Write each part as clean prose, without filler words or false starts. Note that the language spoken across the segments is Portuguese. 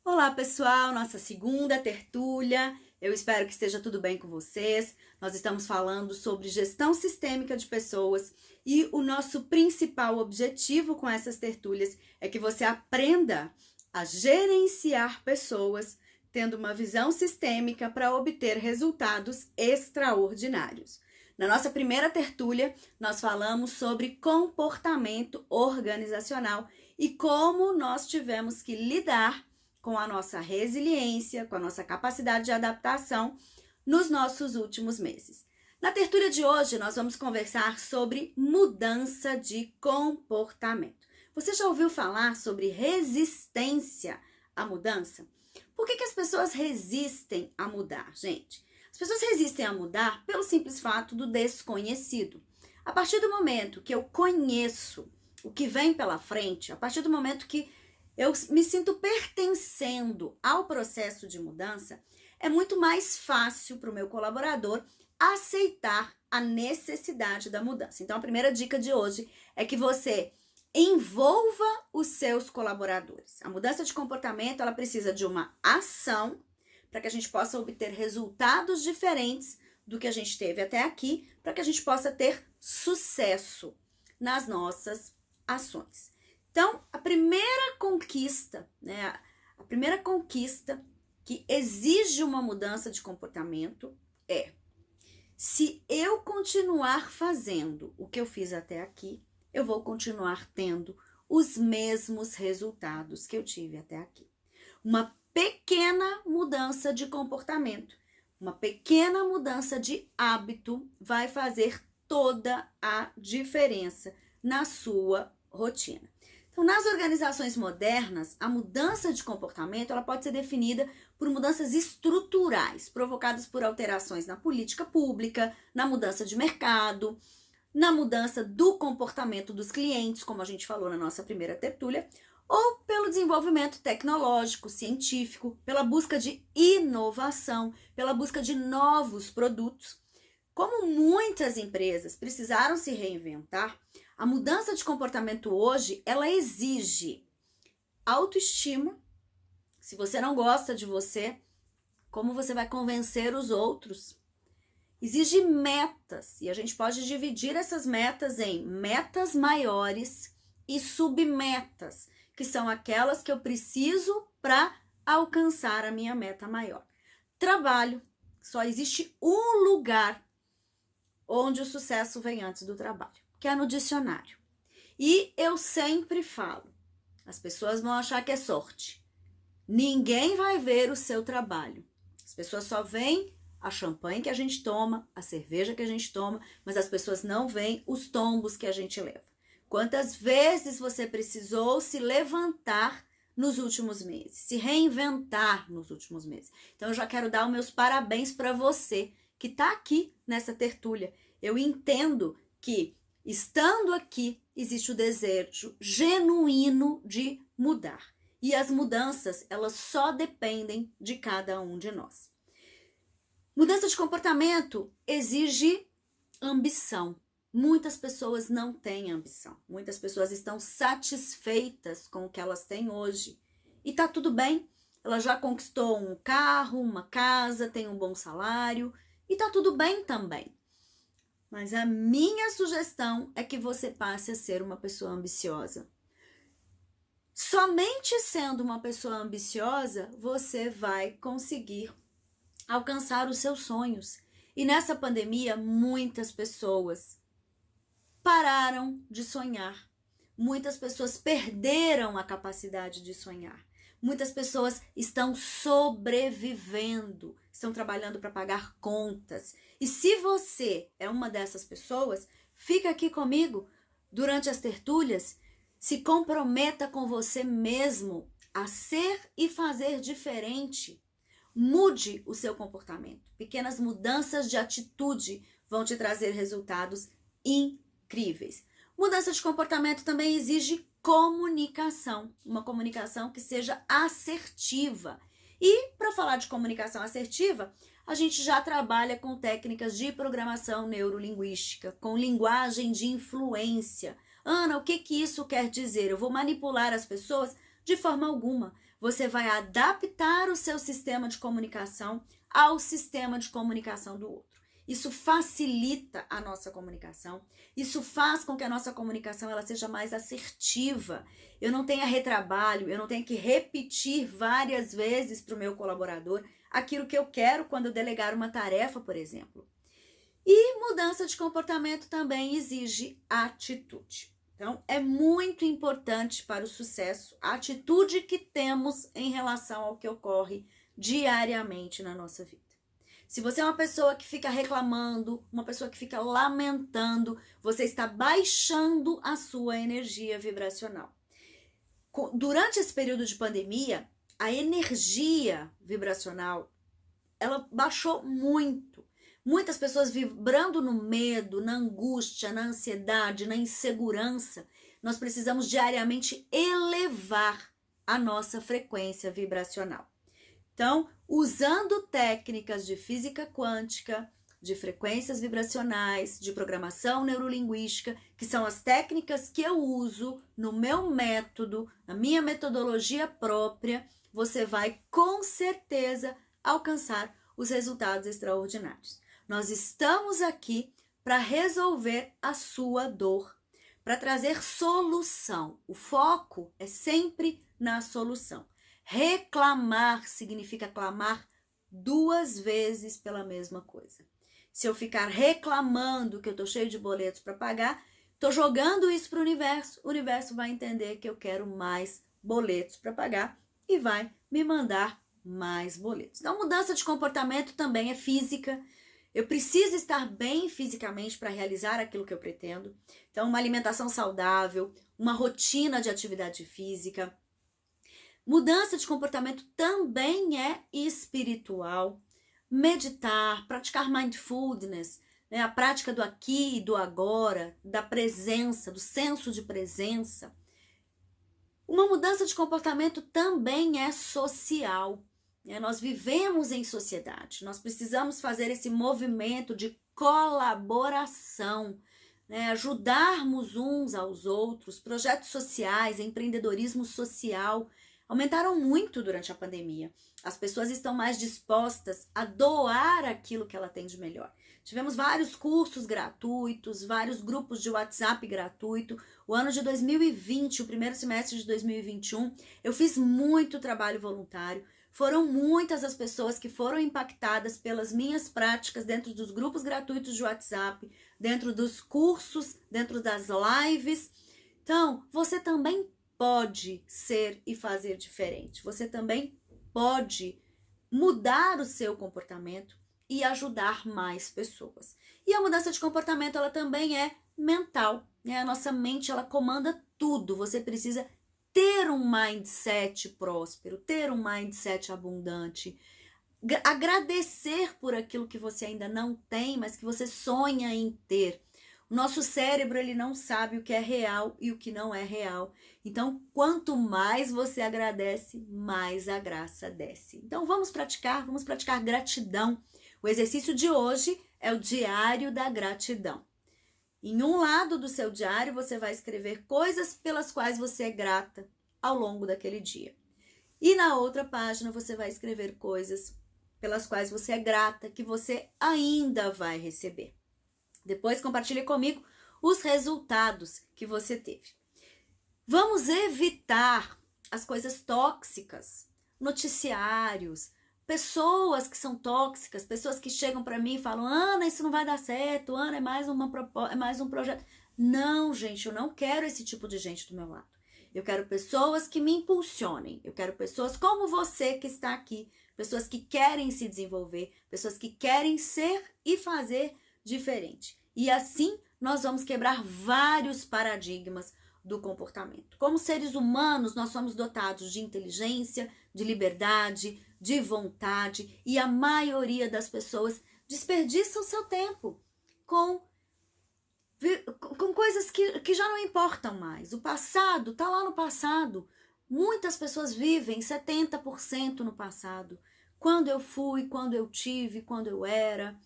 Olá, pessoal, nossa segunda tertúlia. Eu espero que esteja tudo bem com vocês. Nós estamos falando sobre gestão sistêmica de pessoas e o nosso principal objetivo com essas tertúlias é que você aprenda a gerenciar pessoas, tendo uma visão sistêmica para obter resultados extraordinários. Na nossa primeira tertúlia, nós falamos sobre comportamento organizacional e como nós tivemos que lidar com a nossa resiliência, com a nossa capacidade de adaptação nos nossos últimos meses. Na tertúlia de hoje, nós vamos conversar sobre mudança de comportamento. Você já ouviu falar sobre resistência à mudança? Por que as pessoas resistem a mudar, gente? As pessoas resistem a mudar pelo simples fato do desconhecido. A partir do momento que eu conheço o que vem pela frente, a partir do momento que eu me sinto pertencendo ao processo de mudança, é muito mais fácil para o meu colaborador aceitar a necessidade da mudança. Então, a primeira dica de hoje é que você envolva os seus colaboradores. A mudança de comportamento, ela precisa de uma ação para que a gente possa obter resultados diferentes do que a gente teve até aqui, para que a gente possa ter sucesso nas nossas ações. Então, a primeira conquista, a primeira conquista que exige uma mudança de comportamento é: se eu continuar fazendo o que eu fiz até aqui, eu vou continuar tendo os mesmos resultados que eu tive até aqui. Uma pequena mudança de comportamento, uma pequena mudança de hábito vai fazer toda a diferença na sua rotina. Então, nas organizações modernas, a mudança de comportamento ela pode ser definida por mudanças estruturais, provocadas por alterações na política pública, na mudança de mercado, na mudança do comportamento dos clientes, como a gente falou na nossa primeira tertúlia, ou pelo desenvolvimento tecnológico, científico, pela busca de inovação, pela busca de novos produtos. Como muitas empresas precisaram se reinventar, a mudança de comportamento hoje, ela exige autoestima. Se você não gosta de você, como você vai convencer os outros? Exige metas, e a gente pode dividir essas metas em metas maiores e submetas, que são aquelas que eu preciso para alcançar a minha meta maior. Trabalho, só existe um lugar onde o sucesso vem antes do trabalho, que é no dicionário. E eu sempre falo, as pessoas vão achar que é sorte. Ninguém vai ver o seu trabalho. As pessoas só veem a champanhe que a gente toma, a cerveja que a gente toma, mas as pessoas não veem os tombos que a gente leva. Quantas vezes você precisou se levantar nos últimos meses, se reinventar nos últimos meses? Então eu já quero dar os meus parabéns para você que está aqui nessa tertúlia. Eu entendo que, estando aqui, existe o desejo genuíno de mudar. E as mudanças, elas só dependem de cada um de nós. Mudança de comportamento exige ambição. Muitas pessoas não têm ambição. Muitas pessoas estão satisfeitas com o que elas têm hoje. E tá tudo bem. Ela já conquistou um carro, uma casa, tem um bom salário. E tá tudo bem também. Mas a minha sugestão é que você passe a ser uma pessoa ambiciosa. Somente sendo uma pessoa ambiciosa, você vai conseguir alcançar os seus sonhos. E nessa pandemia, muitas pessoas pararam de sonhar. Muitas pessoas perderam a capacidade de sonhar. Muitas pessoas estão sobrevivendo, estão trabalhando para pagar contas. E se você é uma dessas pessoas, fica aqui comigo durante as tertúlias, se comprometa com você mesmo a ser e fazer diferente. Mude o seu comportamento. Pequenas mudanças de atitude vão te trazer resultados incríveis. Mudança de comportamento também exige comunicação, uma comunicação que seja assertiva. E para falar de comunicação assertiva, a gente já trabalha com técnicas de programação neurolinguística, com linguagem de influência. Ana, o que isso quer dizer? Eu vou manipular as pessoas? De forma alguma. você vai adaptar o seu sistema de comunicação ao sistema de comunicação do outro. Isso facilita a nossa comunicação, isso faz com que a nossa comunicação ela seja mais assertiva. Eu não tenha retrabalho, eu não tenho que repetir várias vezes para o meu colaborador aquilo que eu quero quando eu delegar uma tarefa, por exemplo. E mudança de comportamento também exige atitude. Então, é muito importante para o sucesso a atitude que temos em relação ao que ocorre diariamente na nossa vida. Se você é uma pessoa que fica reclamando, uma pessoa que fica lamentando, você está baixando a sua energia vibracional. Durante esse período de pandemia, a energia vibracional, ela baixou muito. Muitas pessoas vibrando no medo, na angústia, na ansiedade, na insegurança. Nós precisamos diariamente elevar a nossa frequência vibracional. Então, usando técnicas de física quântica, de frequências vibracionais, de programação neurolinguística, que são as técnicas que eu uso no meu método, na minha metodologia própria, você vai com certeza alcançar os resultados extraordinários. Nós estamos aqui para resolver a sua dor, para trazer solução. O foco é sempre na solução. Reclamar significa clamar 2 vezes pela mesma coisa. Se eu ficar reclamando que eu estou cheio de boletos para pagar, estou jogando isso para o universo vai entender que eu quero mais boletos para pagar e vai me mandar mais boletos. Então, mudança de comportamento também é física. Eu preciso estar bem fisicamente para realizar aquilo que eu pretendo. Então, uma alimentação saudável, uma rotina de atividade física. Mudança de comportamento também é espiritual. Meditar, praticar mindfulness, né? A prática do aqui e do agora, da presença, do senso de presença. Uma mudança de comportamento também é social. Nós vivemos em sociedade, nós precisamos fazer esse movimento de colaboração, né? Ajudarmos uns aos outros. Projetos sociais, empreendedorismo social aumentaram muito durante a pandemia. As pessoas estão mais dispostas a doar aquilo que ela tem de melhor. Tivemos vários cursos gratuitos, vários grupos de WhatsApp gratuito. O ano de 2020, o primeiro semestre de 2021, eu fiz muito trabalho voluntário. Foram muitas as pessoas que foram impactadas pelas minhas práticas dentro dos grupos gratuitos de WhatsApp, dentro dos cursos, dentro das lives. Então, você também pode ser e fazer diferente. Você também pode mudar o seu comportamento e ajudar mais pessoas. E a mudança de comportamento, ela também é mental, né? A nossa mente, ela comanda tudo. Você precisa ter um mindset próspero, ter um mindset abundante, agradecer por aquilo que você ainda não tem, mas que você sonha em ter. O nosso cérebro, ele não sabe o que é real e o que não é real. Então, quanto mais você agradece, mais a graça desce. Então, vamos praticar gratidão. O exercício de hoje é o diário da gratidão. Em um lado do seu diário, você vai escrever coisas pelas quais você é grata ao longo daquele dia. E na outra página, você vai escrever coisas pelas quais você é grata, que você ainda vai receber. Depois, compartilhe comigo os resultados que você teve. Vamos evitar as coisas tóxicas, noticiários, pessoas que são tóxicas, pessoas que chegam para mim e falam: Ana, isso não vai dar certo, Ana, é mais um projeto. Não, gente, eu não quero esse tipo de gente do meu lado. Eu quero pessoas que me impulsionem. Eu quero pessoas como você que está aqui, pessoas que querem se desenvolver, pessoas que querem ser e fazer diferente. E assim nós vamos quebrar vários paradigmas do comportamento. Como seres humanos, nós somos dotados de inteligência, de liberdade, de vontade, e a maioria das pessoas desperdiça o seu tempo com coisas que já não importam mais. O passado está lá no passado. Muitas pessoas vivem 70% no passado. Quando eu fui, quando eu tive, quando eu era.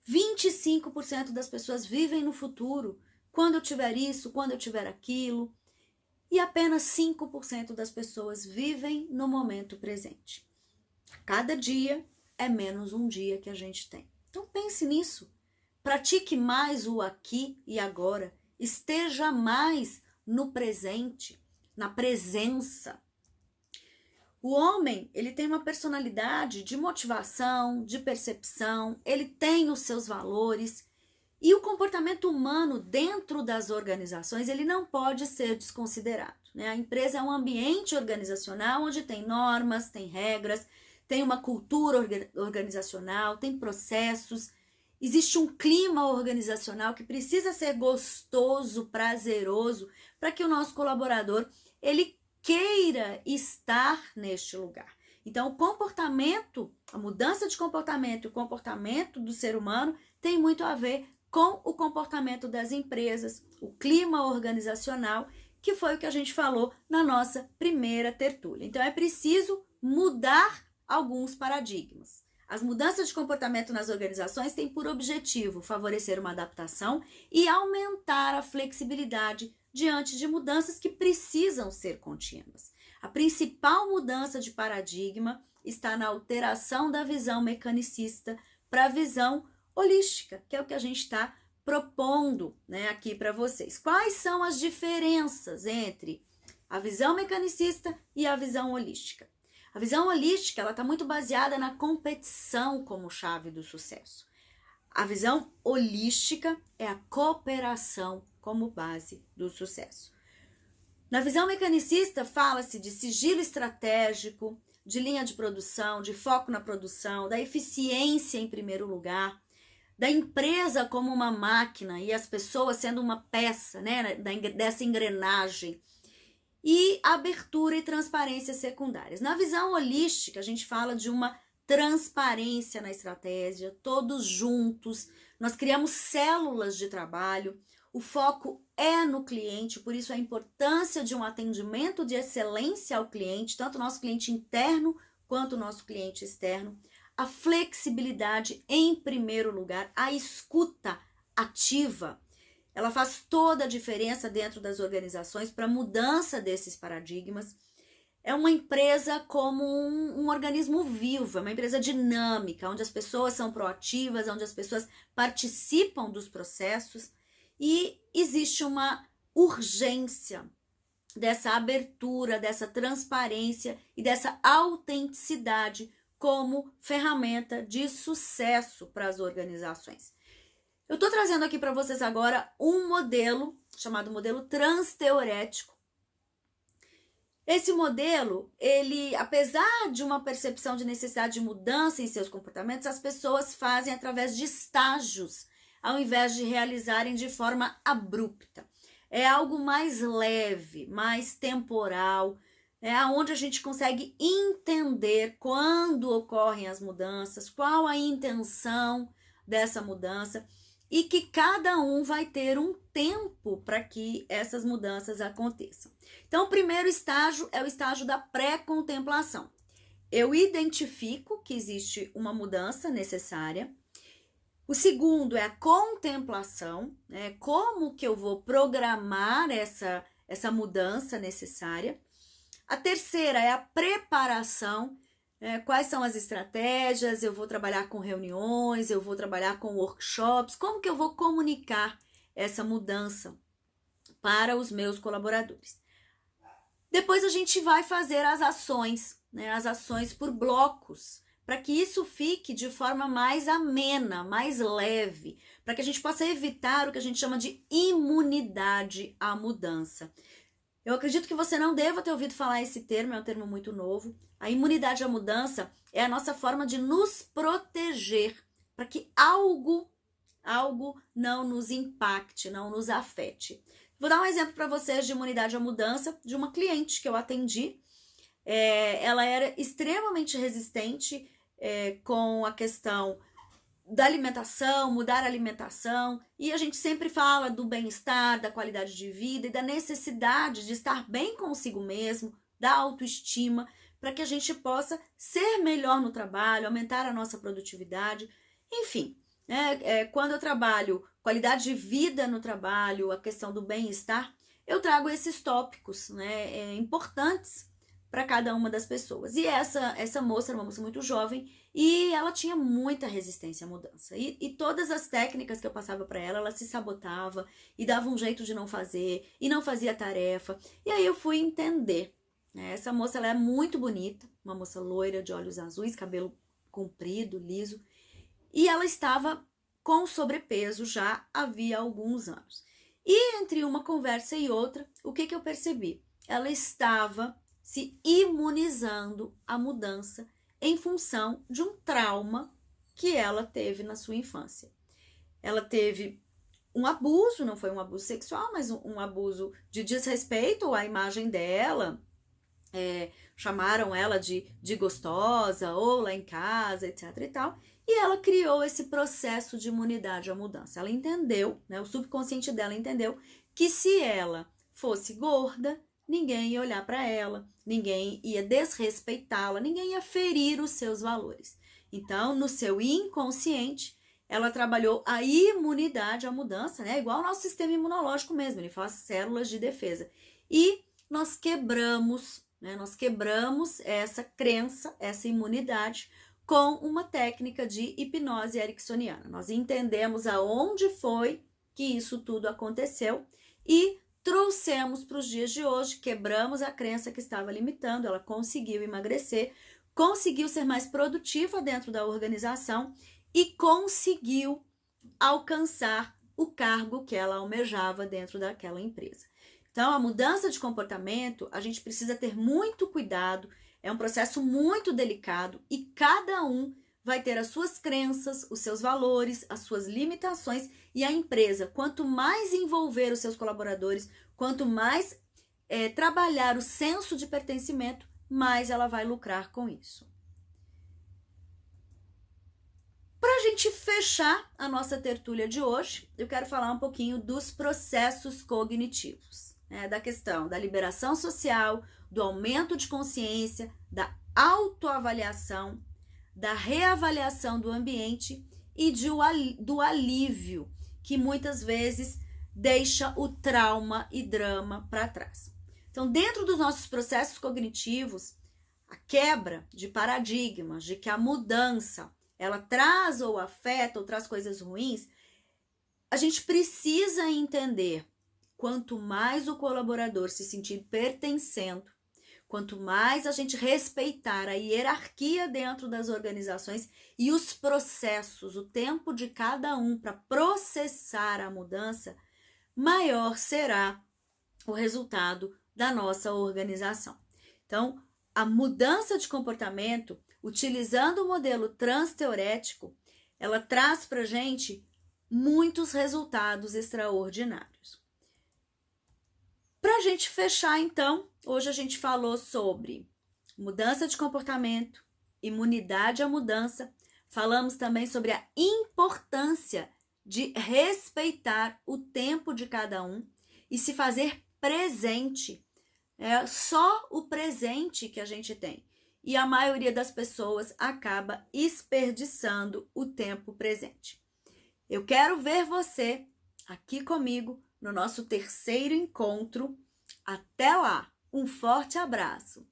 25% das pessoas vivem no futuro. Quando eu tiver isso, quando eu tiver aquilo. e apenas 5% das pessoas vivem no momento presente. Cada dia é menos um dia que a gente tem. Então pense nisso. Pratique mais o aqui e agora. Esteja mais no presente, na presença. O homem, ele tem uma personalidade de motivação, de percepção, ele tem os seus valores e o comportamento humano dentro das organizações, ele não pode ser desconsiderado, né? A empresa é um ambiente organizacional onde tem normas, tem regras, tem uma cultura organizacional, tem processos, existe um clima organizacional que precisa ser gostoso, prazeroso, para que o nosso colaborador, ele queira estar neste lugar. Então, o comportamento, a mudança de comportamento e o comportamento do ser humano tem muito a ver com o comportamento das empresas, o clima organizacional, que foi o que a gente falou na nossa primeira tertúlia. Então, é preciso mudar alguns paradigmas. As mudanças de comportamento nas organizações têm por objetivo favorecer uma adaptação e aumentar a flexibilidade diante de mudanças que precisam ser contínuas. A principal mudança de paradigma está na alteração da visão mecanicista para a visão holística, que é o que a gente está propondo, né, aqui para vocês. Quais são as diferenças entre a visão mecanicista e a visão holística? A visão holística, ela está muito baseada na competição como chave do sucesso. A visão holística é a cooperação como base do sucesso. Na visão mecanicista, fala-se de sigilo estratégico, de linha de produção, de foco na produção, da eficiência em primeiro lugar, da empresa como uma máquina e as pessoas sendo uma peça, né, dessa engrenagem, e abertura e transparência secundárias. Na visão holística, a gente fala de uma transparência na estratégia, todos juntos, nós criamos células de trabalho, o foco é no cliente, por isso a importância de um atendimento de excelência ao cliente, tanto o nosso cliente interno quanto o nosso cliente externo, a flexibilidade em primeiro lugar, a escuta ativa, ela faz toda a diferença dentro das organizações para a mudança desses paradigmas. É uma empresa como um organismo vivo, é uma empresa dinâmica, onde as pessoas são proativas, onde as pessoas participam dos processos e existe uma urgência dessa abertura, dessa transparência e dessa autenticidade como ferramenta de sucesso para as organizações. Eu estou trazendo aqui para vocês agora um modelo chamado modelo transteorético. Esse modelo, ele, apesar de uma percepção de necessidade de mudança em seus comportamentos, as pessoas fazem através de estágios, ao invés de realizarem de forma abrupta. É algo mais leve, mais temporal, onde a gente consegue entender quando ocorrem as mudanças, qual a intenção dessa mudança, e que cada um vai ter um tempo para que essas mudanças aconteçam. Então, o primeiro estágio é o estágio da pré-contemplação. Eu identifico que existe uma mudança necessária. O segundo é a contemplação, né? Como que eu vou programar essa mudança necessária. A terceira é a preparação. Quais são as estratégias, eu vou trabalhar com reuniões, eu vou trabalhar com workshops, como que eu vou comunicar essa mudança para os meus colaboradores. Depois a gente vai fazer as ações, né, as ações por blocos, para que isso fique de forma mais amena, mais leve, para que a gente possa evitar o que a gente chama de imunidade à mudança. Eu acredito que você não deva ter ouvido falar esse termo, é um termo muito novo. A imunidade à mudança é a nossa forma de nos proteger para que algo não nos impacte, não nos afete. Vou dar um exemplo para vocês de imunidade à mudança de uma cliente que eu atendi. Ela era extremamente resistente com a questão da alimentação, mudar a alimentação, e a gente sempre fala do bem-estar, da qualidade de vida e da necessidade de estar bem consigo mesmo, da autoestima, para que a gente possa ser melhor no trabalho, aumentar a nossa produtividade, enfim, quando eu trabalho qualidade de vida no trabalho, a questão do bem-estar, eu trago esses tópicos, né, importantes para cada uma das pessoas. E essa moça era uma moça muito jovem e ela tinha muita resistência à mudança. E todas as técnicas que eu passava para ela se sabotava e dava um jeito de não fazer e não fazia tarefa. E aí eu fui entender, né? Essa moça, ela é muito bonita, uma moça loira de olhos azuis, cabelo comprido, liso, e ela estava com sobrepeso já havia alguns anos. E entre uma conversa e outra, o que eu percebi? Ela estava se imunizando à mudança em função de um trauma que ela teve na sua infância. Ela teve um abuso, não foi um abuso sexual, mas um abuso de desrespeito à imagem dela. Chamaram ela de gostosa, ou lá em casa, etc e tal. E ela criou esse processo de imunidade à mudança. Ela entendeu, né, o subconsciente dela entendeu que se ela fosse gorda, ninguém ia olhar para ela, ninguém ia desrespeitá-la, ninguém ia ferir os seus valores. Então, no seu inconsciente, ela trabalhou a imunidade à mudança, né? Igual o nosso sistema imunológico mesmo, ele faz células de defesa. E nós quebramos, né? Nós quebramos essa crença, essa imunidade, com uma técnica de hipnose ericksoniana. Nós entendemos aonde foi que isso tudo aconteceu e trouxemos para os dias de hoje, quebramos a crença que estava limitando, ela conseguiu emagrecer, conseguiu ser mais produtiva dentro da organização e conseguiu alcançar o cargo que ela almejava dentro daquela empresa. Então, a mudança de comportamento, a gente precisa ter muito cuidado, é um processo muito delicado e cada um vai ter as suas crenças, os seus valores, as suas limitações e a empresa, quanto mais envolver os seus colaboradores, quanto mais trabalhar o senso de pertencimento, mais ela vai lucrar com isso. Para a gente fechar a nossa tertúlia de hoje, eu quero falar um pouquinho dos processos cognitivos, né? Da questão da liberação social, do aumento de consciência, da autoavaliação, da reavaliação do ambiente e do alívio, que muitas vezes deixa o trauma e drama para trás. Então, dentro dos nossos processos cognitivos, a quebra de paradigmas, de que a mudança, ela traz ou afeta ou traz coisas ruins, a gente precisa entender, quanto mais o colaborador se sentir pertencendo, quanto mais a gente respeitar a hierarquia dentro das organizações e os processos, o tempo de cada um para processar a mudança, maior será o resultado da nossa organização. Então, a mudança de comportamento, utilizando o modelo transteorético, ela traz para a gente muitos resultados extraordinários. Para a gente fechar, então, hoje a gente falou sobre mudança de comportamento, imunidade à mudança, falamos também sobre a importância de respeitar o tempo de cada um e se fazer presente. É só o presente que a gente tem. E a maioria das pessoas acaba desperdiçando o tempo presente. Eu quero ver você aqui comigo no nosso terceiro encontro. Até lá, um forte abraço!